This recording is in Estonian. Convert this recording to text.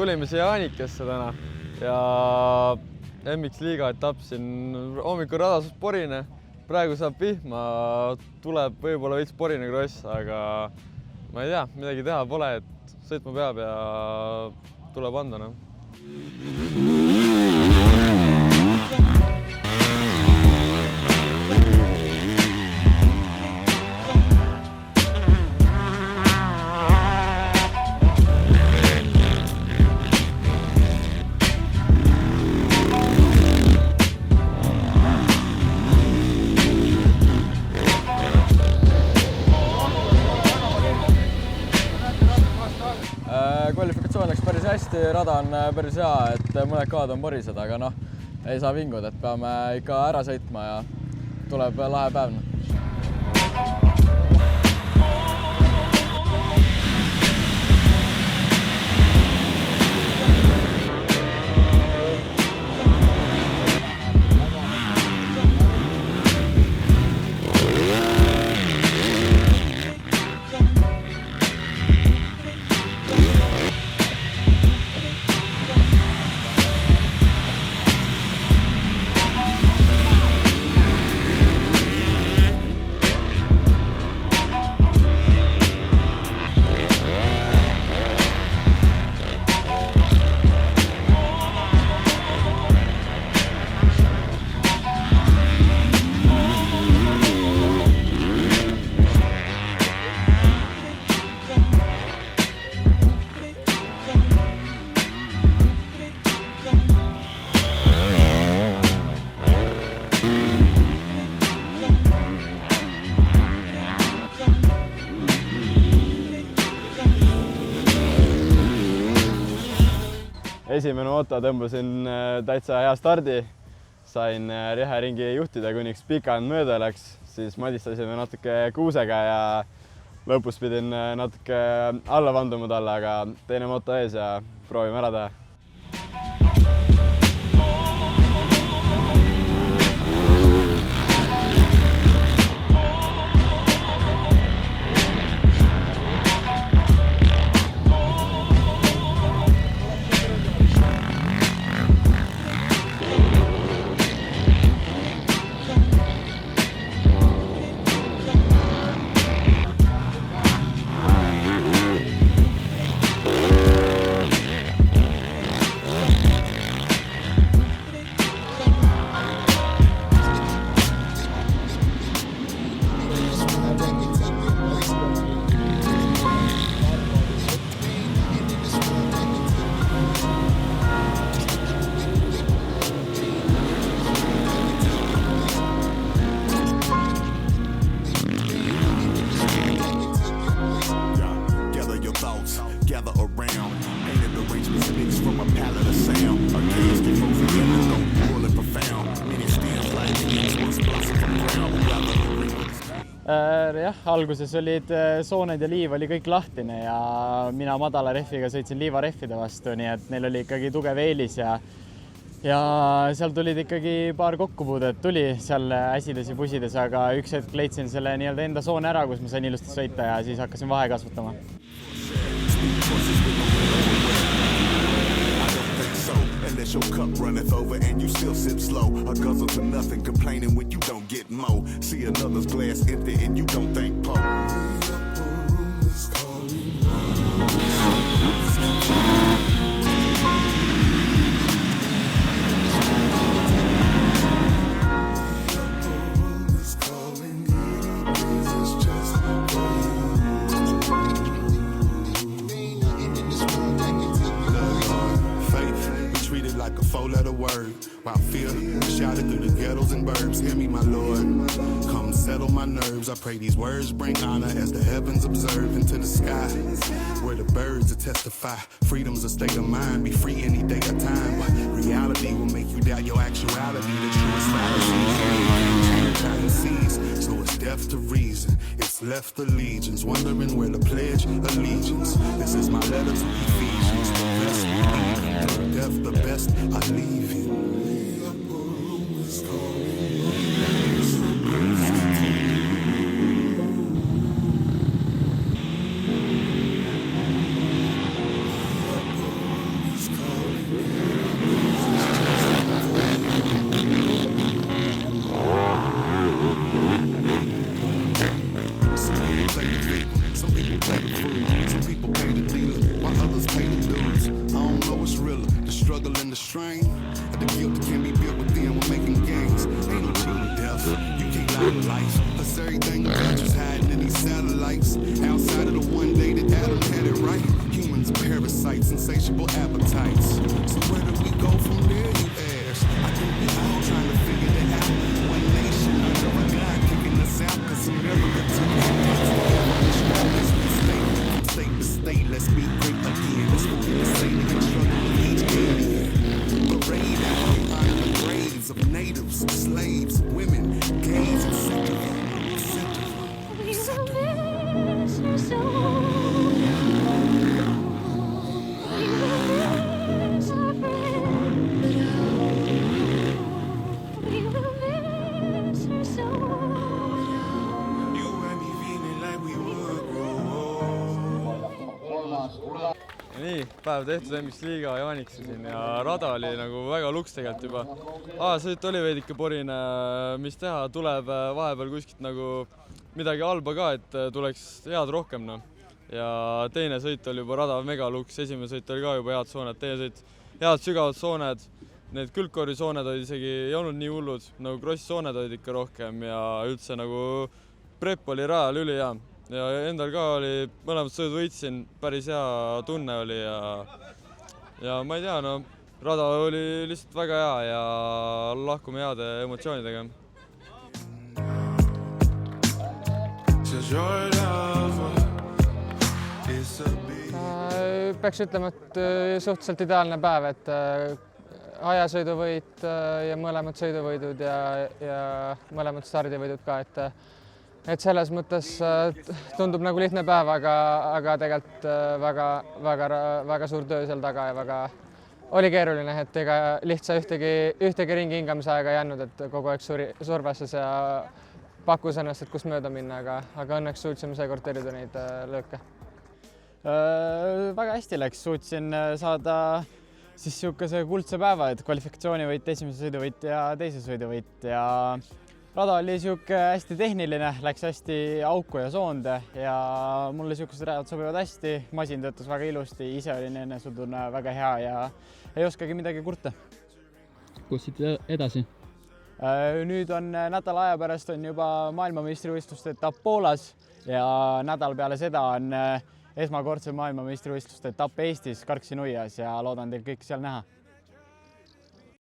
tulime siia Aanikesse täna ja MX liiga etapp siin hommikul rada suht porine. Praegu saab vihma, tuleb võib-olla veits porine kross, aga ma ei tea, midagi teha pole, et sõitma peab ja tuleb anda. Kvalifikatsioon läks päris hästi, rada on päris hea, et mõned kohad on porised, aga ei saa vinguda, et peame ikka ära sõitma ja tuleb lahe päev. Esimene moto tõmbasin täitsa hea stardi, sain rehe ringi juhtida, kuniks pikand mööda läks, siis madistasime natuke kuusega ja lõpus pidin natuke alla vanduma talle, aga teine moto ees ja proovime ära teha. Jah, alguses olid sooned ja liiv oli kõik lahtine ja mina madala rehviga sõitsin liivarehvide vastu, nii et neil oli ikkagi tugev eelis ja seal tulid ikkagi paar kokkupuudet tuli seal äsides ja pusides, aga üks hetk leidsin selle nii-öelda enda soone ära, kus ma sain ilusti sõita ja siis hakkasin vahe kasvatama. Unless your cup runneth over and you still sip slow, a guzzle to nothing, complaining when you don't get more. See another's glass empty and you don't think po. Like a four-letter word, while fear shouted through the ghettos and burbs. Hear me, my Lord, come settle my nerves. I pray these words bring honor as the heavens observe into the sky, where the birds will testify. Freedom's a state of mind, be free any day of time. But reality will make you doubt your actuality. The truest fallacies, so it's deaf to reason. It's left allegiance, wondering where to pledge allegiance. This is my letter to Ephesians. Death the best, I leave you. struggle and the strain, and the guilt that can be built within when making gains. Ain't no cheating death, you can't lie to life. Plus everything about you's hiding in these satellites. Outside of the one day that Adam had it right. Humans are parasites, insatiable appetites. So where do we go from there, you ask? I think we all trying to figure that out. One nation under a God kicking us out, cause he never returned. State to state, let's be great again. Let's forget the Satan and struggle of each alien. Parade out under the graves of natives, slaves, women, gays, etc. Nii, päev tehtud, MX Liiga jaaniksisin ja rada oli nagu väga luks tegelikult juba. Sõit oli veidike porine, mis teha, tuleb vahepeal kuskilt nagu midagi halba ka, et tuleks head rohkem. No. Ja teine sõit oli juba rada mega luks, esimene sõit oli ka juba head sooned, teine sõit head sügavad sooned. Need külgkorvisooned olid isegi ei olnud nii hullud, nagu kross-sooned olid ikka rohkem ja üldse nagu prep oli rajal ülihea. Ja endal ka oli, mõlemad sõidud võitsin, päris hea tunne oli ja ma ei tea, no rada oli lihtsalt väga hea ja lahkume heade emotsioonidega. Peaks ütlema, et suhteliselt ideaalne päev, et ajasõiduvõit ja mõlemad sõiduvõidud ja mõlemad stardivõidud ka, et selles mõttes tundub nagu lihtne päev, aga tegelikult väga suur töö seal taga ja väga oli keeruline, et ega lihtsa ühtegi ringi hingamise aega ei jäänud, et kogu aeg survestas ja pakkus ennast, et kust mööda minna, aga õnneks suutsime seekord terida neid lööke. Väga hästi läks, suutsin saada siis niisuguse kuldse päeva, et kvalifikatsioonivõit, esimese sõiduvõit ja teise sõiduvõit ja rada oli niisugune hästi tehniline, läks hästi auku ja soonde ja mulle niisugused rajad sobivad hästi, masin töötas väga ilusti, ise olin enesetunne väga hea ja ei oskagi midagi kurta. Kus siit edasi? Nüüd on nädala aja pärast on juba maailmameistrivõistluste etapp Poolas ja nädal peale seda on esmakordse maailmameistrivõistluste etapp Eestis Karksi-Nuias ja loodan teil kõik seal näha.